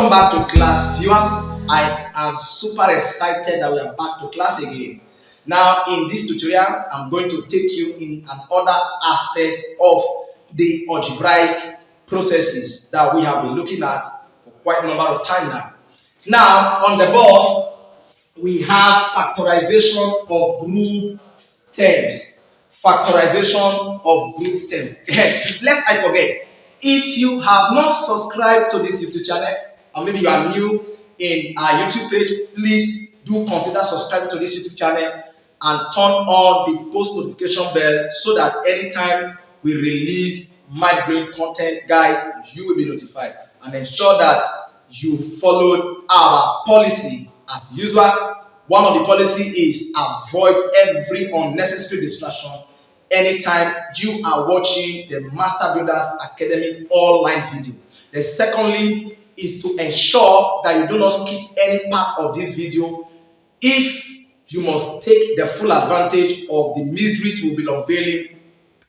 Welcome back to class, viewers. I am super excited that we are back to class again. Now, in this tutorial, I'm going to take you in another aspect of the algebraic processes that we have been looking at for quite a number of time now. Now, on the board, we have factorization of group terms. Factorization of group terms. Lest I forget, if you have not subscribed to this YouTube channel, or maybe you are new in our YouTube page, please do consider subscribing to this YouTube channel and turn on the post notification bell so that anytime we release mind-blowing content, guys, you will be notified, and ensure that you followed our policy as usual. One of the policy is avoid every unnecessary distraction anytime you are watching the Master Builders Academy online video. The secondly is to ensure that you do not skip any part of this video if you must take the full advantage of the mysteries we'll be unveiling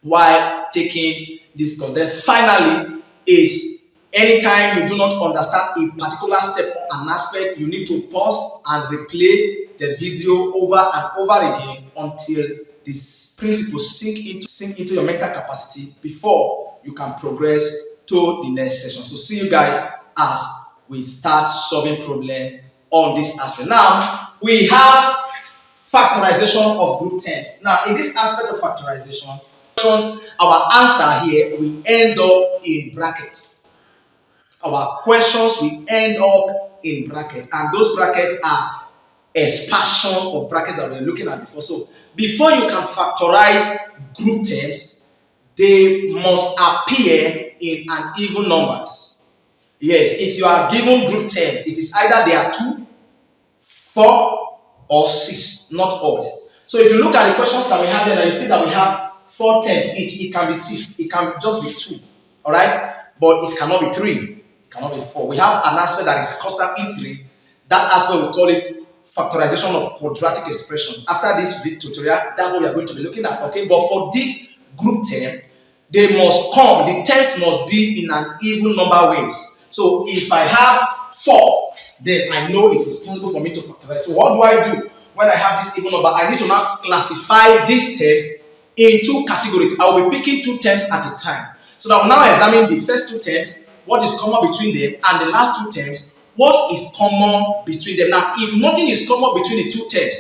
while taking this course. Then finally is anytime you do not understand a particular step or an aspect, you need to pause and replay the video over and over again until this principle sink into your mental capacity before you can progress to the next session. So see you guys as we start solving problem on this aspect. Now we have factorization of group terms. Now in this aspect of factorization, our answer here will end up in brackets. Our questions will end up in brackets, and those brackets are expansion of brackets that we were looking at before. So before you can factorize group terms, they must appear in an even numbers. Yes, if you are given group term, it is either they are 2, 4, or 6, not odd. So if you look at the questions that we have here, you see that we have 4 terms each. It can be 6, it can just be 2, all right? But it cannot be 3, it cannot be 4. We have an aspect that is constantly 3. That aspect we call it factorization of quadratic expression. After this tutorial, that's what we are going to be looking at, okay? But for this group term, they must come, the terms must be in an even number ways. So if I have 4, then I know it is possible for me to factorize. So what do I do when I have this even number? I need to now classify these terms in 2 categories. I will be picking 2 terms at a time. So I will now examine the first 2 terms, what is common between them, and the last 2 terms, what is common between them. Now, if nothing is common between the 2 terms,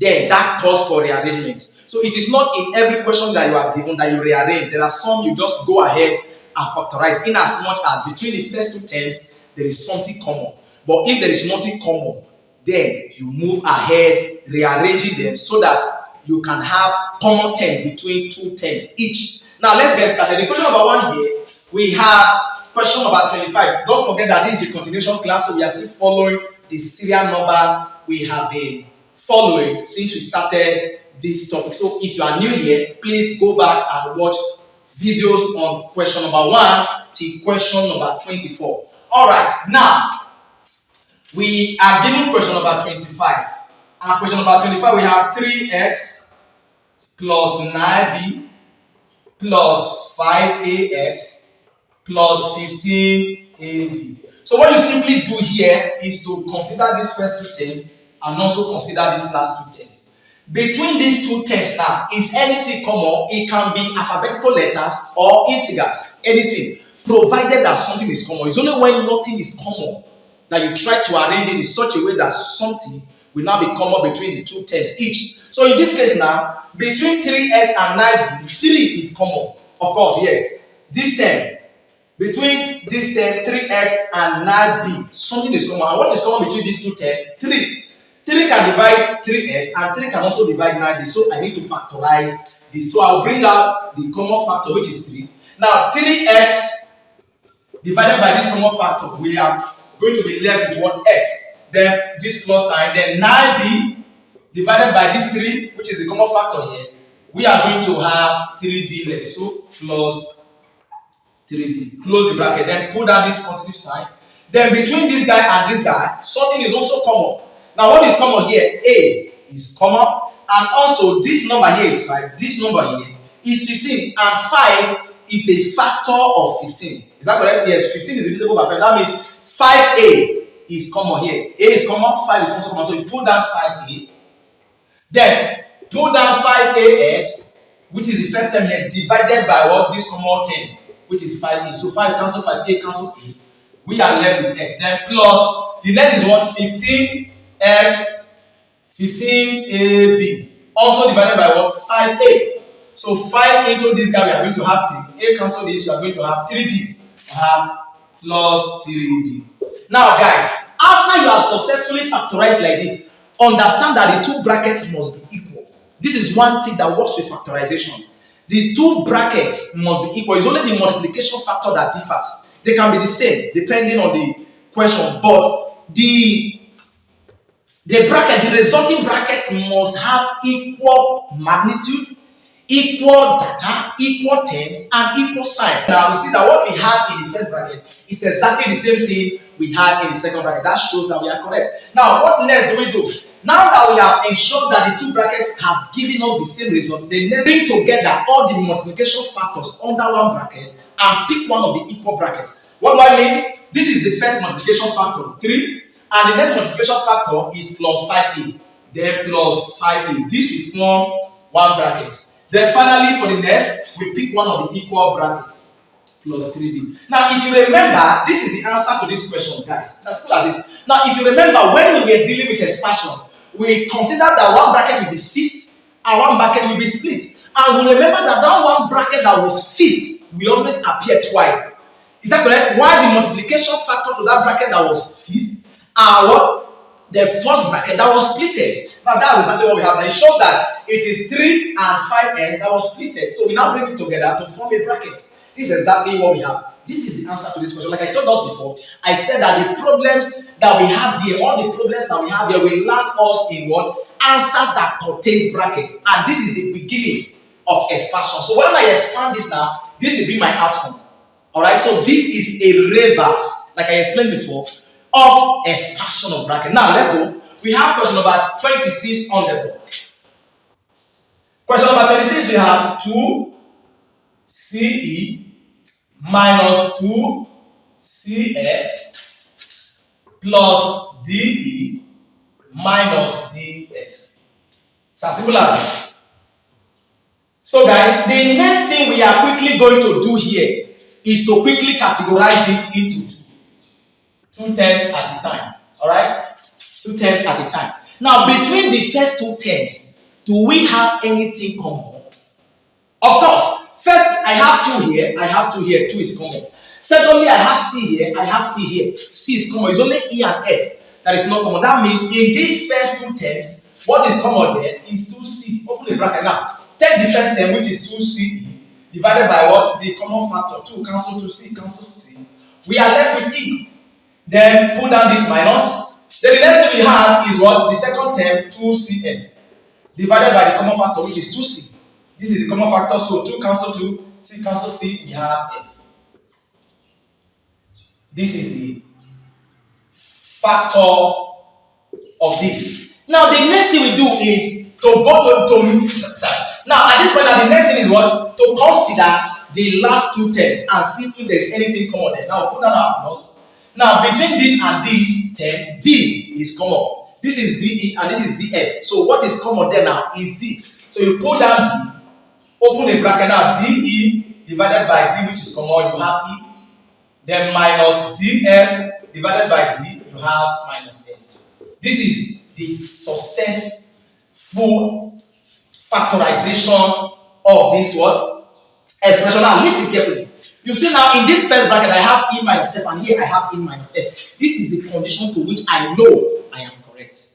then that calls for rearrangement. So it is not in every question that you are given that you rearrange. There are some you just go ahead and factorize, in as much as between the first 2 terms there is something common. But if there is nothing common, then you move ahead rearranging them so that you can have common terms between 2 terms each. Now let's get started. In question number 1 here, we have question number 25. Don't forget that this is a continuation class, so we are still following the serial number we have been following since we started this topic. So if you are new here, please go back and watch videos on question number 1 till question number 24. All right, now we are given question number 25. And question number 25, we have 3x plus 9b plus 5ax plus 15ab. So what you simply do here is to consider this first 2 terms and also consider these last 2 terms. Between these 2 terms now, is anything common? It can be alphabetical letters or integers, anything, provided that something is common. It's only when nothing is common that you try to arrange it in such a way that something will now be common between the 2 terms each. So in this case now, between 3s and 9b, 3 is common. Of course, yes. This term, between this term, 3x and 9b, something is common. And what is common between these 2 terms? 3. 3 can divide 3x and 3 can also divide 9b. So I need to factorize this. So I'll bring out the common factor, which is 3. Now 3x divided by this common factor, we are going to be left with what? X. Then this plus sign. Then 9b divided by this 3, which is the common factor here, we are going to have 3b left. So plus 3b. Close the bracket. Then put down this positive sign. Then between this guy and this guy, something is also common. Now what is common here? A is common, and also this number here is 5. This number here is 15, and 5 is a factor of 15. Is that correct? Yes, 15 is divisible by 5. That means 5a is common here. A is common, 5 is also common. So you put down 5a. Then put down 5ax, which is the first term here, divided by what? This common term, which is 5a. So 5 cancel 5a cancel a. We are left with x. Then plus the next is what? 15x, 15ab. Also divided by what? 5a. So 5 into this guy we are going to have 3. A cancel this, we are going to have 3b. We have plus 3b. Now guys, after you have successfully factorized like this, understand that the two brackets must be equal. This is one thing that works with factorization. The two brackets must be equal. It's only the multiplication factor that differs. They can be the same depending on the question, but the bracket, the resulting brackets must have equal magnitude, equal data, equal terms, and equal sign. Now we see that what we have in the first bracket is exactly the same thing we had in the second bracket. That shows that we are correct. Now what next do we do? Now that we have ensured that the two brackets have given us the same result, then let's bring together all the multiplication factors under one bracket and pick one of the equal brackets. What do I mean? This is the first multiplication factor, 3, and the next multiplication factor is plus 5a, then plus 5a. This will form one bracket. Then finally for the next, we pick one of the equal brackets, plus 3b. Now if you remember, this is the answer to this question, guys. It's as simple as this. Now if you remember, when we were dealing with expansion, we considered that one bracket will be fixed and one bracket will be split. And we remember that that one bracket that was fixed will always appear twice. Is that correct? While the multiplication factor to that bracket that was fixed are what? The first bracket that was splitted. Now that's exactly what we have. Now it shows that it is 3 and 5s that was splitted. So we now bring it together to form a bracket. This is exactly what we have. This is the answer to this question. Like I told us before, I said that the problems that we have here, all the problems that we have here will land us in what? Answers that contains bracket. And this is the beginning of expansion. So when I expand this now, this will be my outcome. Alright, so this is a reverse, like I explained before, of expansion of bracket. Now let's go. We have question number 26 on the board. Question number 26, we have 2CE minus 2CF plus DE minus DF. It's as simple as this. So guys, the next thing we are quickly going to do here is to quickly categorize this into two terms at a time. Alright? 2 terms at a time. Now, between the first 2 terms, do we have anything common? Of course, first I have 2 here, I have 2 here, 2 is common. Secondly, I have C here, I have C here. C is common, it's only E and F that is not common. That means in these first 2 terms, what is common there is 2C. Open the bracket now. Take the first term, which is 2C, divided by what? The common factor. 2 cancel 2C, cancel C. We are left with E. Then put down this minus. Then the next thing we have is what? The second term, 2CF, divided by the common factor, which is 2C. This is the common factor, so 2 cancel 2, C cancel C, we have F. This is the factor of this. Now the next thing we do is to go to now at this point, the next thing is what? To consider the last 2 terms and see if there is anything common there. Now put down our plus. Now between this and this term, D is common. This is DE and this is DF. So what is common there now is D. So you put down D, open a bracket now, DE divided by D, which is common, you have E. Then minus DF divided by D, you have minus F. This is the successful factorization of this what? Expression. Now listen carefully. You see now in this first bracket I have E minus F and here I have E minus F. This is the condition to which I know I am correct.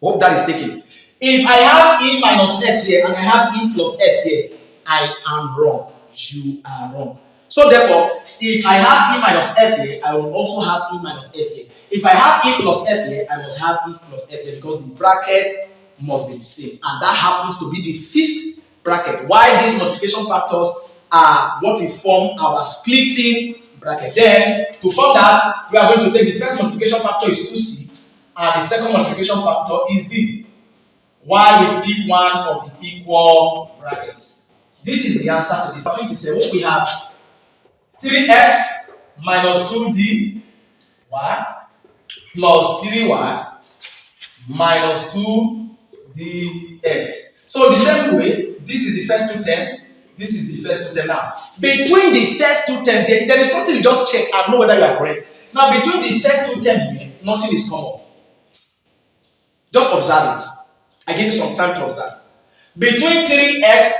Hope that is taken. If I have E minus F here and I have E plus F here, I am wrong. You are wrong. So therefore, if I have E minus F here, I will also have E minus F here. If I have E plus F here, I must have E plus F here because the bracket must be the same. And that happens to be the fixed bracket. Why these multiplication factors are what we form our splitting bracket. Then, to form that, we are going to take the first multiplication factor is 2C and the second multiplication factor is D. Why we pick one of the equal brackets. This is the answer to this. 27, we have 3x minus 2d plus 3y minus 2dx. So the same way, this is the first two terms, this is the first two terms. Now, between the first two terms here, there is something you just check and know whether you are correct. Now, between the first two terms here, nothing is common. Just observe it. I give you some time to observe. Between 3x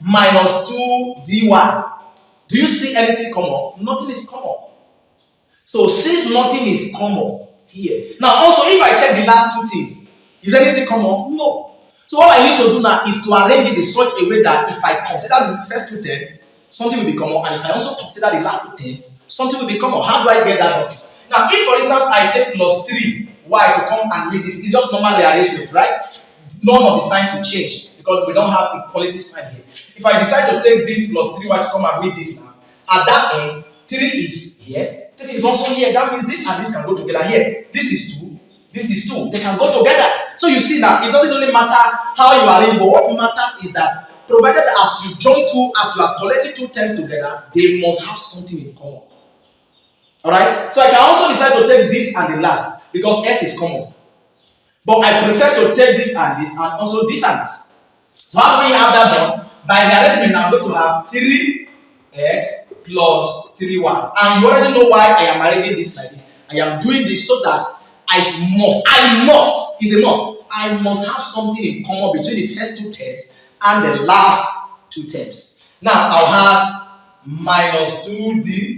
minus 2dy, do you see anything common? Nothing is common. So since nothing is common here, now also if I check the last two things, is anything common? No. So all I need to do now is to arrange it in such a way that if I consider the first two terms, something will be common, and if I also consider the last two terms, something will be common. How do I get that done? Now, if for instance I take plus 3y to come and make this, it's just normal rearrangement, right? None of the signs will change because we don't have equality sign here. If I decide to take this plus 3y to come and make this now, at that end, 3 is here, 3 is also here. That means this and this can go together here. This is 2, this is 2. They can go together. So you see now, it doesn't really matter how you arrange, but what matters is that provided as you join two, as you are collecting two terms together, they must have something in common. Alright? So I can also decide to take this and the last because S is common. But I prefer to take this and this and also this and this. So how do we have that done? By the arrangement, I'm going to have 3x plus 3y. And you already know why I am arranging this like this. I am doing this so that I must, is a must. I must have something in common between the first two terms and the last two terms. Now I'll have minus 2dx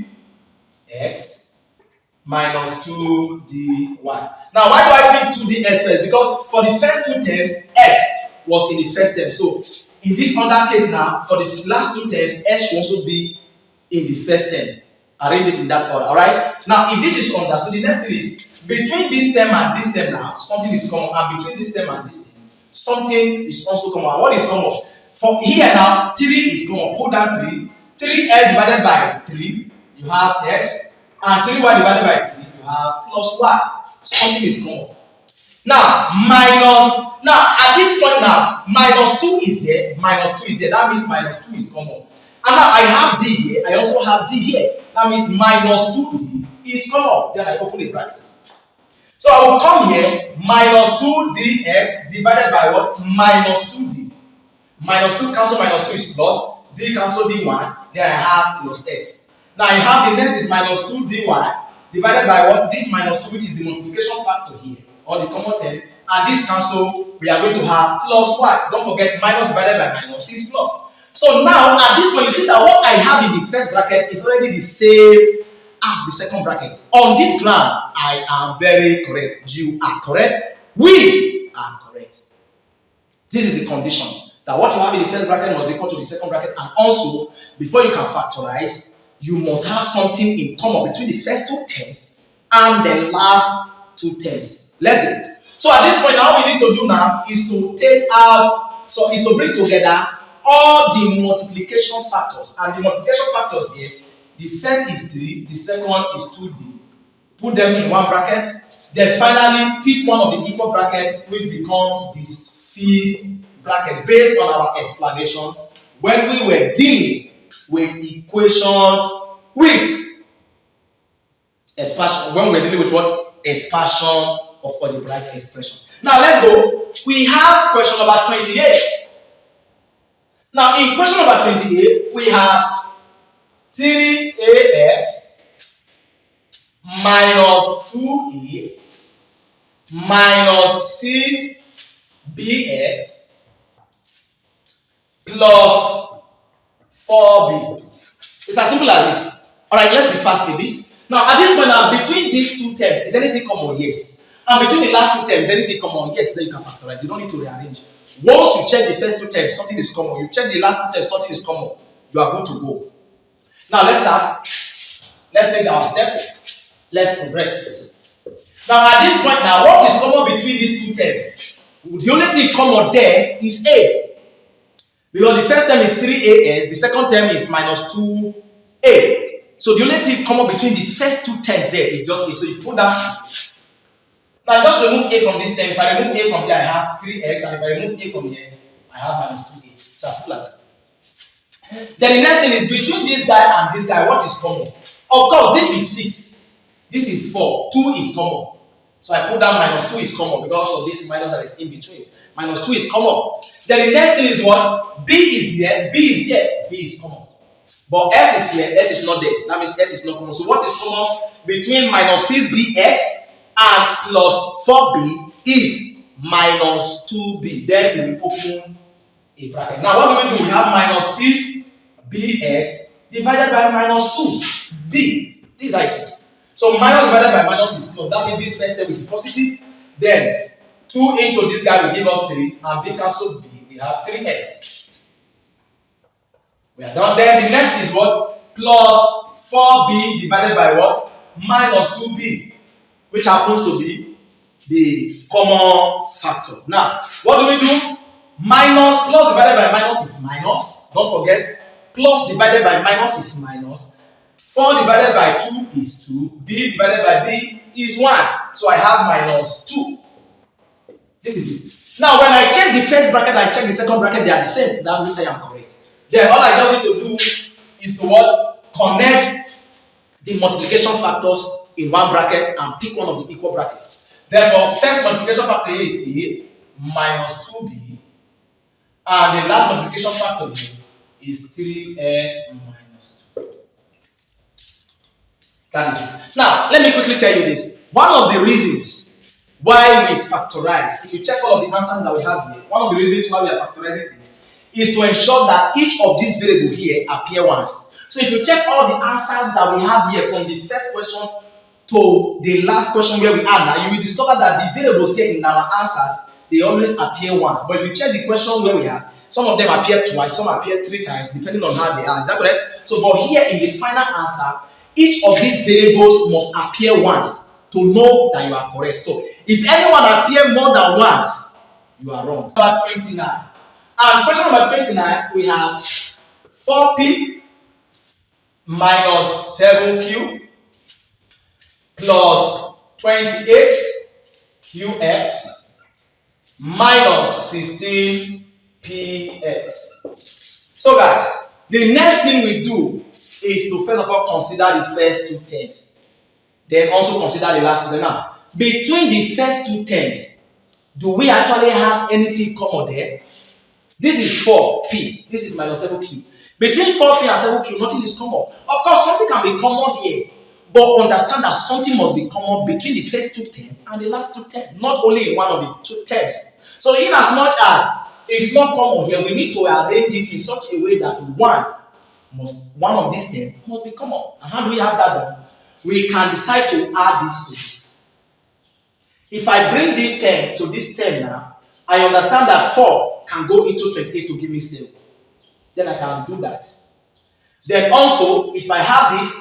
minus 2dy. Now why do I pick 2dx first? Because for the first two terms, s was in the first term. So in this other case now, for the last two terms, s should also be in the first term. Arrange it in that order. Alright? Now if this is understood, the next thing is between this term and this term now, something is common, and between this term and this term, something is also common. What is common? For here now, 3 is common. Put down 3. 3x divided by 3, you have x. And 3y divided by 3, you have plus y. Something is common. Now, at this point now, minus 2 is here, minus 2 is here. That means minus 2 is common. And now I have d here, I also have d here. That means minus 2d is common. Then I open a bracket. So I will come here, minus 2dx divided by what? Minus 2d. Minus 2 cancel minus 2 is plus, d cancel dy, then I have plus x. Now I have the next is minus 2dy divided by what? This minus 2, which is the multiplication factor here, or the common term, and this cancel, we are going to have plus y. Don't forget, minus divided by minus is plus. So now, at this point, you see that what I have in the first bracket is already the same as the second bracket. On this ground, I am very correct. You are correct. We are correct. This is the condition, that what you have in the first bracket must be equal to the second bracket, and also, before you can factorize, you must have something in common between the first two terms and the last two terms. Let's go. So at this point, now what we need to do now is to take out, is to bring together all the multiplication factors. And the multiplication factors here, the first is 3, the second is 2d. Put them in one bracket. Then finally pick one of the equal brackets, which becomes this fifth bracket based on our explanations when we were dealing with equations with expansion, when we're dealing with what? Expansion of algebraic expression. Now let's go. We have question number 28. Now in question number 28, we have 3ax minus 2a minus 6bx plus 4b. It's as simple as this. Alright, let's be fast a bit. Now, at this point, now, between these two terms, is anything common? Yes. And between the last two terms, is anything common? Yes. Then you can factorize. You don't need to rearrange. Once you check the first two terms, something is common. You check the last two terms, something is common. You are good to go. Now, let's start. Let's take our step. Let's progress. Now, at this point, now, what is common between these two terms? The only thing common there is a. Because the first term is 3as, the second term is minus 2a. So the only thing common between the first two terms there is just a. So you put that. Now just remove a from this term. If I remove a from there, I have 3x, and if I remove a from here, I have minus 2a. It's as simple as that. Then the next thing is between this guy and this guy, what is common? Of course, this is 6. This is 4. 2 is common. So I put down minus 2 is common because of this minus that is in between. Minus 2 is common. Then the next thing is what? B is here, B is here, B is common. But S is here, S is not there. That means S is not common. So what is common between minus 6bx and plus 4b is minus 2b. Then we open a bracket. Now what do? We have minus 6bx divided by minus 2b. This is how it is. So minus divided by minus is plus. That means this first step will be positive. Then 2 into this guy will give us 3, and b cancel b. We have 3x. We are done. Then the next is what? Plus 4b divided by what? Minus 2b, which happens to be the common factor. Now, what do we do? Minus, plus divided by minus is minus. Don't forget, plus divided by minus is minus. 4 divided by 2 is 2. B divided by b is 1. So I have minus 2. This is it. Now, when I check the first bracket and check the second bracket, they are the same. That means I am correct. Then all I just need to do is to what? Connect the multiplication factors in one bracket and pick one of the equal brackets. Therefore, first multiplication factor is A minus 2b, and the last multiplication factor is 3x minus 2. That is it. Now, let me quickly tell you this. One of the reasons why we factorize, if you check all of the answers that we have here, one of the reasons why we are factorizing this is to ensure that each of these variables here appear once. So if you check all the answers that we have here from the first question to the last question where we are now, you will discover that the variables here in our answers, they always appear once. But if you check the question where we are, some of them appear twice, some appear 3 times, depending on how they are. Is that correct? So, but here in the final answer, each of these variables must appear once to know that you are correct. So, if anyone appears more than once, you are wrong. Number 29. And question number 29, we have 4p minus 7q plus 28qx minus 16px. So guys, the next thing we do is to first of all consider the first 2 terms. Then also consider the last 2. Now, between the first 2 terms, do we actually have anything common there? This is 4p. This is minus 7q. Between 4p and 7q, nothing is common. Of course, something can be common here. But understand that something must be common between the first 2 terms and the last 2 terms. Not only in one of the 2 terms. So in as much as it's not common here, we need to arrange it in such a way that one of these terms must be common. And how do we have that done? We can decide to add this to this. If I bring this term to this term now, I understand that 4 can go into 28 to give me 7. Then I can do that. Then also, if I have this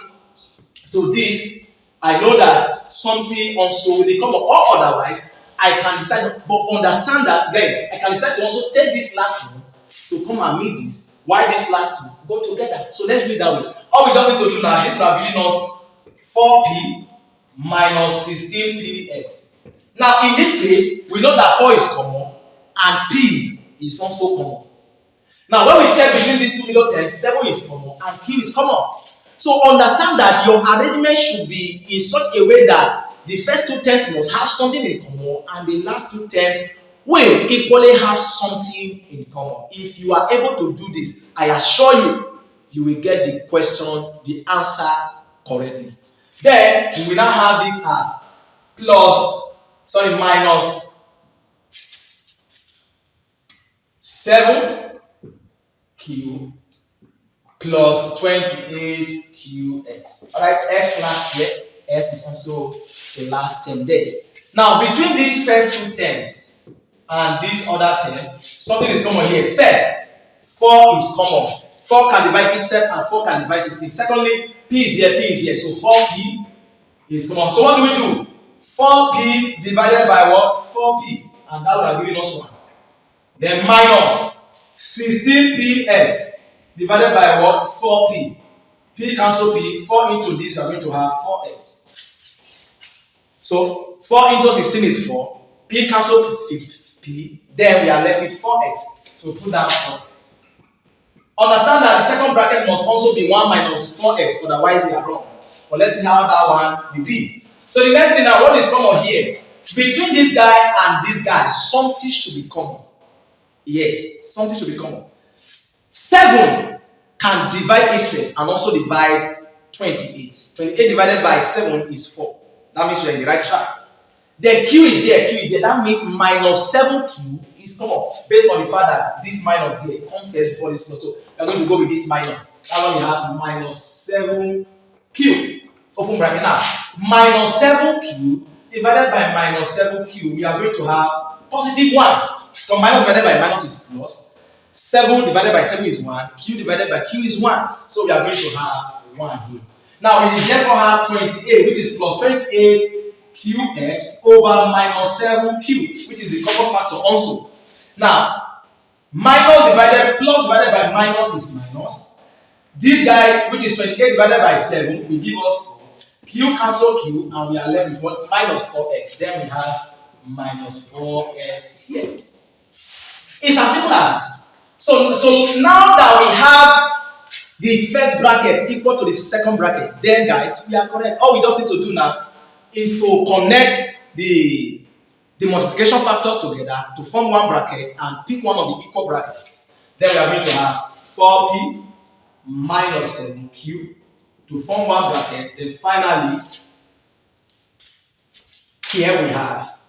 to this, I know that something also will come up. Or otherwise, I can decide, but understand that then I can decide to also take this last one to come and meet this. Why this last 2 go together? So let's do it that way. All we just need to do now, this will have given us 4p minus 16px. Now, in this case, we know that 4 is common and p is also common. Now, when we check between these 2 middle terms, 7 is common and q is common. So, understand that your arrangement should be in such a way that the first 2 terms must have something in common and the last 2 terms will equally have something in common. If you are able to do this, I assure you, you will get the question, the answer correctly. Then, we will now have this as minus 7q plus 28qx. Alright, x last here, s is also the last term there. Now, between these first 2 terms and this other term, something is common here. First, 4 is common. 4 can divide itself and 4 can divide 16. Secondly, p is here. So 4p is common. So what do we do? 4p divided by what? 4p. And that would have given us 1. Then minus 16px divided by what? 4p. P cancel p. 4 into this, we are going to have 4x. So 4 into 16 is 4. P cancel p. Then we are left with 4x. So put down 4x. Understand that the second bracket must also be 1 minus 4x, otherwise we are wrong. But let's see how that one will be. So the next thing now, what is common here? Between this guy and this guy, something should be common. Yes, something should be common. 7 can divide itself and also divide 28. 28 divided by 7 is 4. That means we're in the right track. Then Q is here, Q is here. That means minus 7Q is common. Based on the fact that this minus here comes first before this plus. So we're going to go with this minus. That's why we have minus 7Q. Open bracket now. Minus 7Q divided by minus 7Q, we are going to have positive 1. So minus divided by minus is plus. 7 divided by 7 is 1. Q divided by Q is 1. So we are going to have 1 here. Now we therefore have 28, which is plus 28 qx over minus 7q, which is the common factor also. Now, minus divided plus divided by minus is minus. This guy, which is 28 divided by 7, will give us 4. Q cancel Q, and we are left with what? Minus 4x. Then we have minus 4x here. It's as simple as this. So now that we have the first bracket equal to the second bracket, then guys, we are correct. All we just need to do now is to connect the multiplication factors together to form one bracket and pick one of the equal brackets. Then we are going to have 4p minus 7q to form one bracket. Then finally, here we have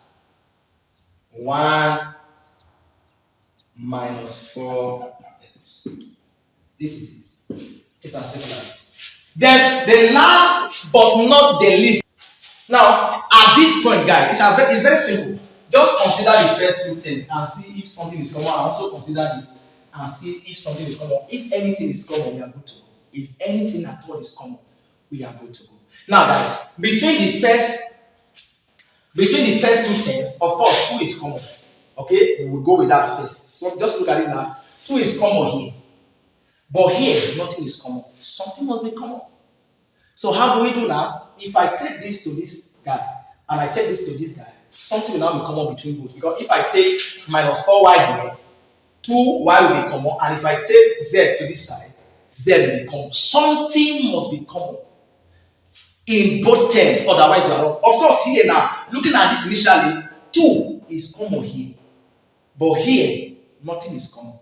1 minus 4x. This is it. It's as simple as this. Then the last but not the least. Now, at this point, guys, it's very simple. Just consider the first 2 terms and see if something is common. And also consider this and see if something is common. If anything is common, we are good to go. If anything at all is common, we are good to go. Now, guys, between the first 2 terms, of course, 2 is common. Okay, we will go with that first. So just look at it now. 2 is common here. But here, nothing is common. Something must be common. So how do we do now? If I take this to this guy and I take this to this guy, something will now be common between both. Because if I take minus 4y here, 2y will be common. And if I take z to this side, z will be common. Something must be common in both terms, otherwise you are wrong. Of course, here now, looking at this initially, 2 is common here. But here, nothing is common.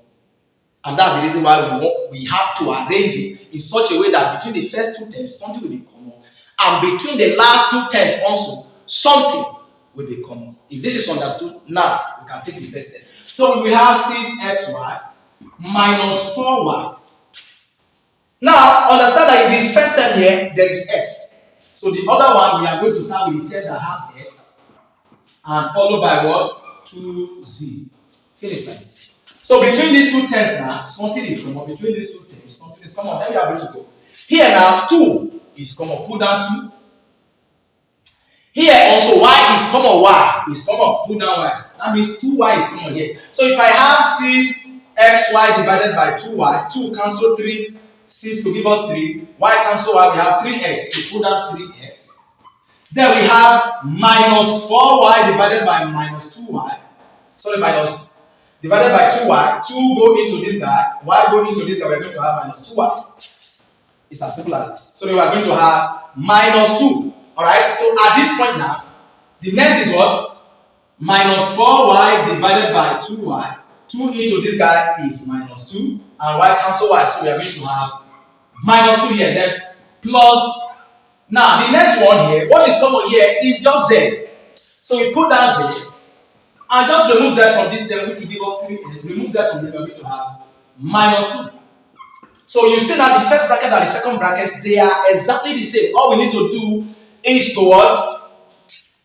And that's the reason why we have to arrange it in such a way that between the first 2 terms, something will be common. And between the last 2 terms also, something will be common. If this is understood, now we can take the first step. So we have 6xy minus 4y. Now, understand that in this first step here, there is x. So the other one, we are going to start with the term that have x and followed by what? 2z. Finish like this. So between these 2 terms now, something is common. Between these 2 terms, something is common. Then we are going to go. Here now, 2 is common. Put down 2. Here also, y is common. Y is common. Put down y. That means 2y is common here. So if I have 6xy divided by 2y, 2 cancel 3, 6 to give us 3. Y cancel y, we have 3x. So put down 3x. Then we have minus 4y divided by minus 2y. Sorry, minus divided by 2y, 2 go into this guy, y go into this guy, we are going to have minus 2y. It's as simple as this. So we are going to have minus 2. Alright, so at this point now, the next is what? Minus 4y divided by 2y. 2 into this guy is minus 2, and y cancel y, so we are going to have minus 2 here, then plus. Now, the next one here, what is common here is just z. So we put down z. And just remove z from this term, which will give us 3s. Remove z from there, we are going to have minus 2. So you see that the first bracket and the second bracket, they are exactly the same. All we need to do is to what?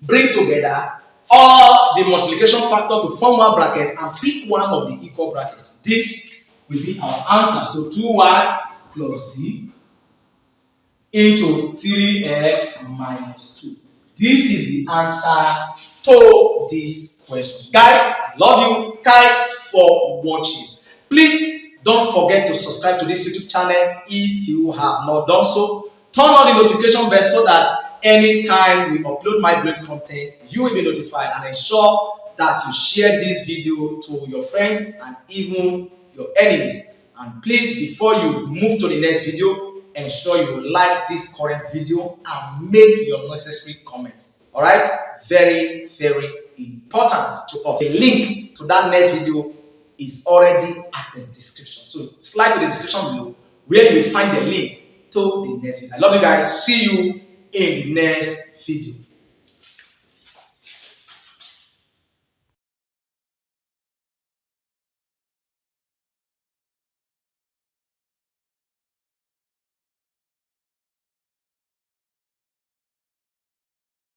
Bring together all the multiplication factor to form one bracket and pick one of the equal brackets. This will be our answer. So 2y plus z into 3x minus 2. This is the answer to this question. Guys, I love you. Thanks for watching. Please don't forget to subscribe to this YouTube channel if you have not done so. Turn on the notification bell so that anytime we upload my great content, you will be notified, and ensure that you share this video to your friends and even your enemies. And please, before you move to the next video, ensure you like this current video and make your necessary comment. All right, very important to us. The link to that next video is already at the description, so slide to the description below where you will find the link to the next video. I love you guys. See you in the next video.